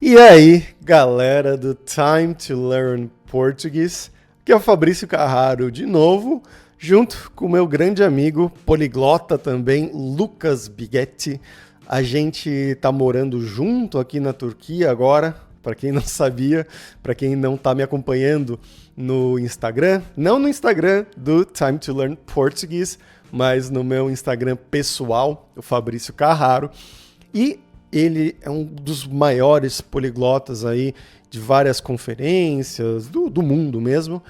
E aí, galera do Time to Learn Português, que é o Fabrício Carraro de novo, junto com o meu grande amigo, poliglota também, Lucas Bighetti. A gente tá morando junto aqui na Turquia agora, para quem não sabia, para quem não tá me acompanhando no Instagram, não no Instagram do Time to Learn Português, mas no meu Instagram pessoal, o Fabrício Carraro. E ele é um dos maiores poliglotas aí de várias conferências do mundo mesmo.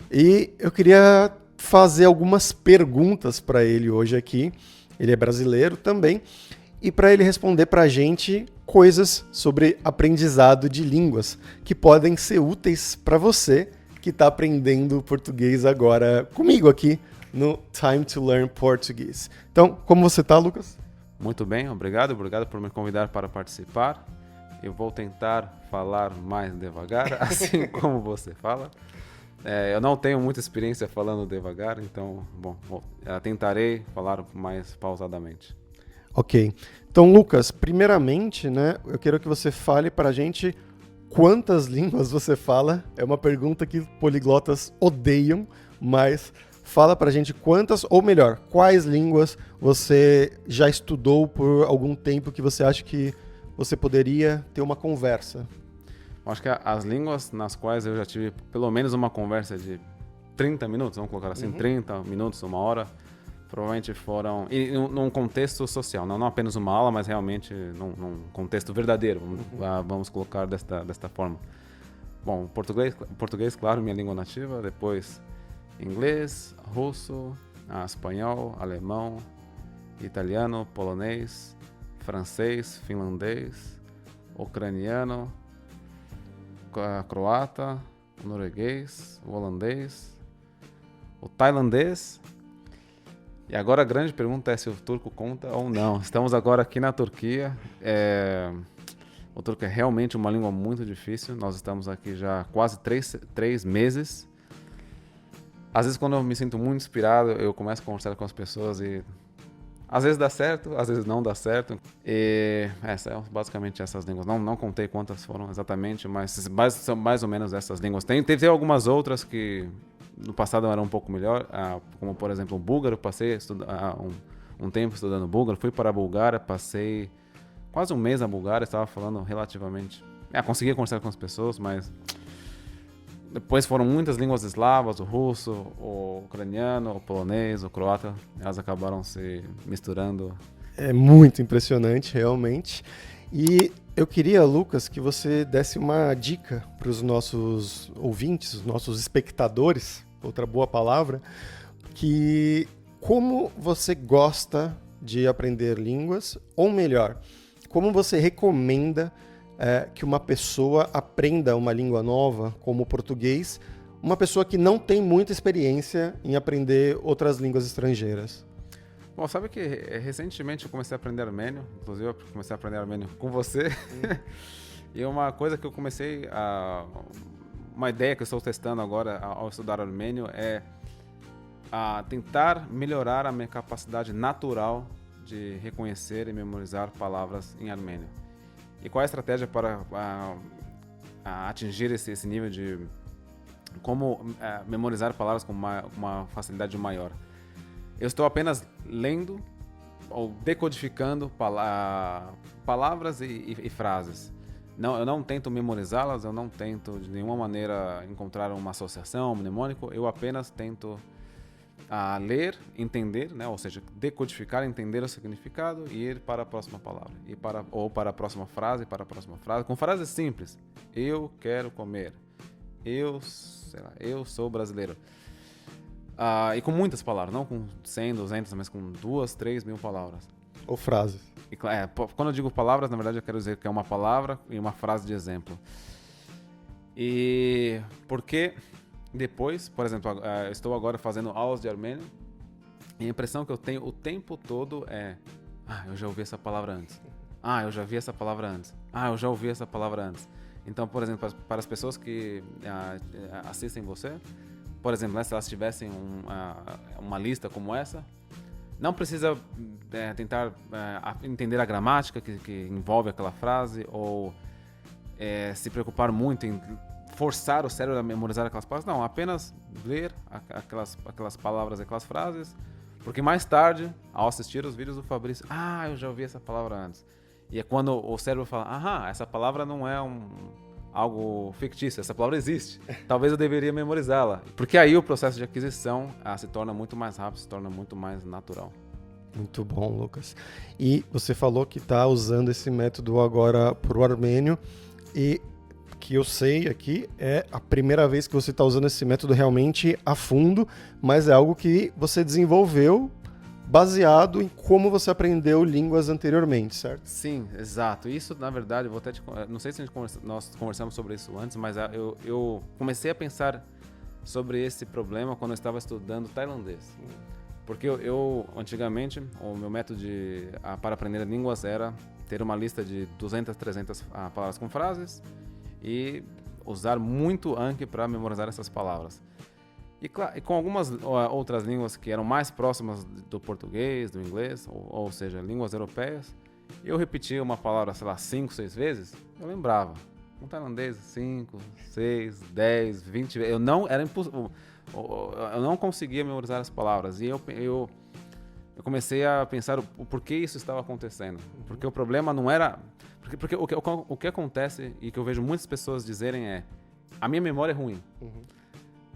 E eu queria fazer algumas perguntas para ele hoje aqui. Ele é brasileiro também. E para ele responder para a gente coisas sobre aprendizado de línguas que podem ser úteis para você que está aprendendo português agora comigo aqui no Time to Learn Português. Então, como você está, Lucas? Muito bem, obrigado por me convidar para participar. Eu vou tentar falar mais devagar, assim como você fala. Eu não tenho muita experiência falando devagar, então, tentarei falar mais pausadamente. Ok. Então, Lucas, primeiramente, né, eu quero que você fale para a gente quantas línguas você fala. É uma pergunta que poliglotas odeiam, mas fala pra gente quantas, ou melhor, quais línguas você já estudou por algum tempo que você acha que você poderia ter uma conversa. Eu acho que as línguas nas quais eu já tive pelo menos uma conversa de 30 minutos, vamos colocar assim, 30 minutos, uma hora, provavelmente foram, e num contexto social, não apenas uma aula, mas realmente num contexto verdadeiro, vamos colocar desta forma. Bom, português, claro, minha língua nativa, depois inglês, russo, espanhol, alemão, italiano, polonês, francês, finlandês, ucraniano, croata, norueguês, holandês, o tailandês. E agora a grande pergunta é se o turco conta ou não. Estamos agora aqui na Turquia. O turco é realmente uma língua muito difícil. Nós estamos aqui já há quase 3 meses. Às vezes, quando eu me sinto muito inspirado, eu começo a conversar com as pessoas e às vezes dá certo, às vezes não dá certo. E são basicamente essas línguas. Não contei quantas foram exatamente, mas são mais ou menos essas línguas. Teve algumas outras que no passado eram um pouco melhor, como por exemplo o búlgaro. Passei um tempo estudando búlgaro, fui para a Bulgária, passei quase um mês na Bulgária, estava falando relativamente... conseguia conversar com as pessoas, mas... Depois foram muitas línguas eslavas, o russo, o ucraniano, o polonês, o croata. Elas acabaram se misturando. É muito impressionante, realmente. E eu queria, Lucas, que você desse uma dica para os nossos ouvintes, os nossos espectadores, outra boa palavra, que como você gosta de aprender línguas, ou melhor, como você recomenda que uma pessoa aprenda uma língua nova, como o português, uma pessoa que não tem muita experiência em aprender outras línguas estrangeiras? Bom, sabe que recentemente eu comecei a aprender armênio, inclusive eu comecei a aprender armênio com você, e uma coisa que eu comecei, uma ideia que eu estou testando agora ao estudar armênio é tentar melhorar a minha capacidade natural de reconhecer e memorizar palavras em armênio. E qual é a estratégia para atingir esse nível de como memorizar palavras com uma facilidade maior? Eu estou apenas lendo ou decodificando palavras e frases. Eu não tento memorizá-las, eu não tento de nenhuma maneira encontrar uma associação, um mnemônico, eu apenas tento ler, entender, né? Ou seja, decodificar, entender o significado e ir para a próxima palavra, ou para a próxima frase, com frases simples. Eu quero comer. Eu sou brasileiro. E com muitas palavras, não com 100, 200, mas com 2, 3 mil palavras. Ou frases. Quando eu digo palavras, na verdade eu quero dizer que é uma palavra e uma frase de exemplo. E porque depois, por exemplo, estou agora fazendo aulas de armênio e a impressão que eu tenho o tempo todo é eu já ouvi essa palavra antes. Eu já vi essa palavra antes. Eu já ouvi essa palavra antes. Então, por exemplo, para as pessoas que assistem você, por exemplo, né, se elas tivessem uma lista como essa, não precisa tentar entender a gramática que envolve aquela frase ou se preocupar muito em forçar o cérebro a memorizar aquelas palavras. Não, apenas ler aquelas palavras, aquelas frases, porque mais tarde, ao assistir os vídeos do Fabrício, eu já ouvi essa palavra antes. E é quando o cérebro fala, essa palavra não é algo fictício, essa palavra existe. Talvez eu deveria memorizá-la. Porque aí o processo de aquisição se torna muito mais rápido, se torna muito mais natural. Muito bom, Lucas. E você falou que está usando esse método agora para o armênio, e que eu sei aqui é a primeira vez que você está usando esse método realmente a fundo, mas é algo que você desenvolveu baseado em como você aprendeu línguas anteriormente, certo? Sim, exato. Isso, na verdade, não sei se nós conversamos sobre isso antes, mas eu comecei a pensar sobre esse problema quando eu estava estudando tailandês. Porque antigamente, o meu método para aprender línguas era ter uma lista de 200, 300 palavras com frases e usar muito Anki para memorizar essas palavras. E com algumas outras línguas que eram mais próximas do português, do inglês, ou seja, línguas europeias, eu repetia uma palavra, 5, 6 vezes, eu lembrava. Com tailandês, 5, 6, 10, 20 vezes. Eu não conseguia memorizar as palavras. E eu comecei a pensar o porquê isso estava acontecendo. Porque o problema não era... Porque o que acontece, e que eu vejo muitas pessoas dizerem a minha memória é ruim.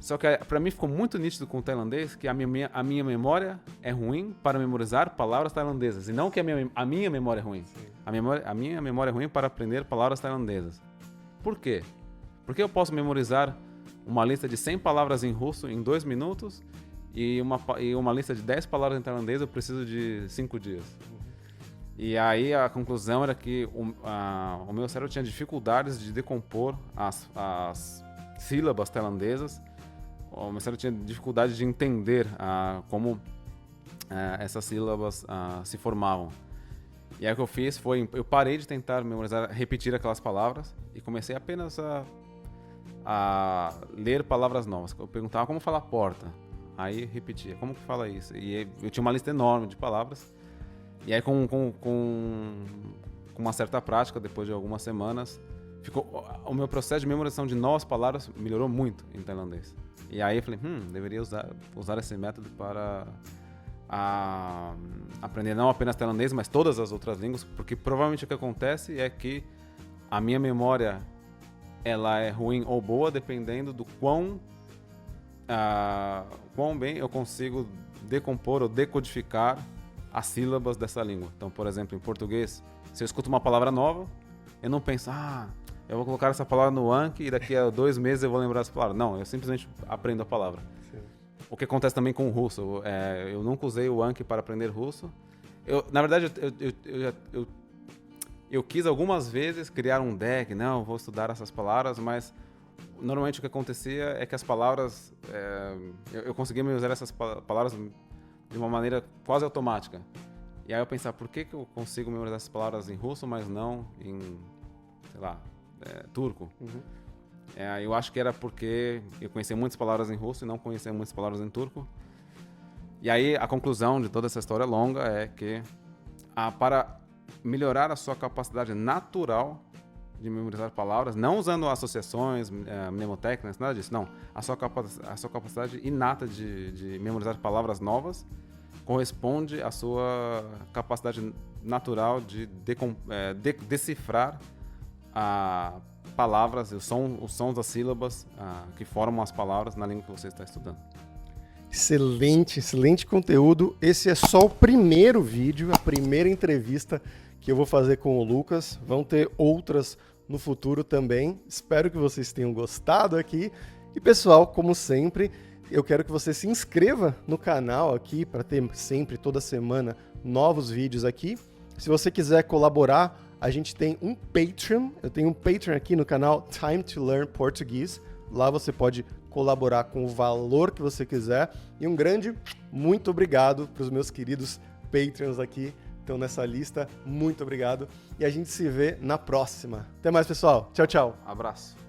Só que para mim ficou muito nítido com o tailandês que a minha memória é ruim para memorizar palavras tailandesas. E não que a minha memória é ruim. A minha memória é ruim para aprender palavras tailandesas. Por quê? Porque eu posso memorizar uma lista de 100 palavras em russo em 2 minutos e uma lista de 10 palavras em tailandês eu preciso de 5 dias. E aí a conclusão era que o meu cérebro tinha dificuldades de decompor as sílabas tailandesas. O meu cérebro tinha dificuldade de entender como essas sílabas se formavam. E aí o que eu fiz foi, eu parei de tentar memorizar, repetir aquelas palavras e comecei apenas a ler palavras novas. Eu perguntava como falar porta, aí repetia, como que fala isso? E eu tinha uma lista enorme de palavras. E aí com uma certa prática, depois de algumas semanas, o meu processo de memorização de novas palavras melhorou muito em tailandês. E aí eu falei, deveria usar esse método para aprender não apenas tailandês, mas todas as outras línguas, porque provavelmente o que acontece é que a minha memória ela é ruim ou boa dependendo do quão bem eu consigo decompor ou decodificar as sílabas dessa língua. Então, por exemplo, em português, se eu escuto uma palavra nova, eu não penso, eu vou colocar essa palavra no Anki e daqui a 2 meses eu vou lembrar essa palavra. Não, eu simplesmente aprendo a palavra. Sim. O que acontece também com o russo. Eu nunca usei o Anki para aprender russo. Na verdade, eu quis algumas vezes criar um deck, vou estudar essas palavras, mas normalmente o que acontecia é que as palavras, eu conseguia me usar essas palavras de uma maneira quase automática. E aí eu pensava, por que eu consigo memorizar essas palavras em russo, mas não em, sei lá, turco? Eu acho que era porque eu conhecia muitas palavras em russo e não conhecia muitas palavras em turco. E aí a conclusão de toda essa história longa é que para melhorar a sua capacidade natural de memorizar palavras, não usando associações mnemotécnicas, nada disso, não. A sua capacidade inata de memorizar palavras novas corresponde à sua capacidade natural de decifrar palavras, os sons das sílabas que formam as palavras na língua que você está estudando. Excelente, excelente conteúdo. Esse é só o primeiro vídeo, a primeira entrevista que eu vou fazer com o Lucas. Vão ter outras no futuro também. Espero que vocês tenham gostado aqui. E pessoal, como sempre, eu quero que você se inscreva no canal aqui para ter sempre, toda semana, novos vídeos aqui. Se você quiser colaborar, a gente tem um Patreon. Eu tenho um Patreon aqui no canal Time to Learn Portuguese. Lá você pode colaborar com o valor que você quiser. E um grande muito obrigado para os meus queridos Patreons aqui. Estão nessa lista. Muito obrigado. E a gente se vê na próxima. Até mais, pessoal. Tchau, tchau. Abraço.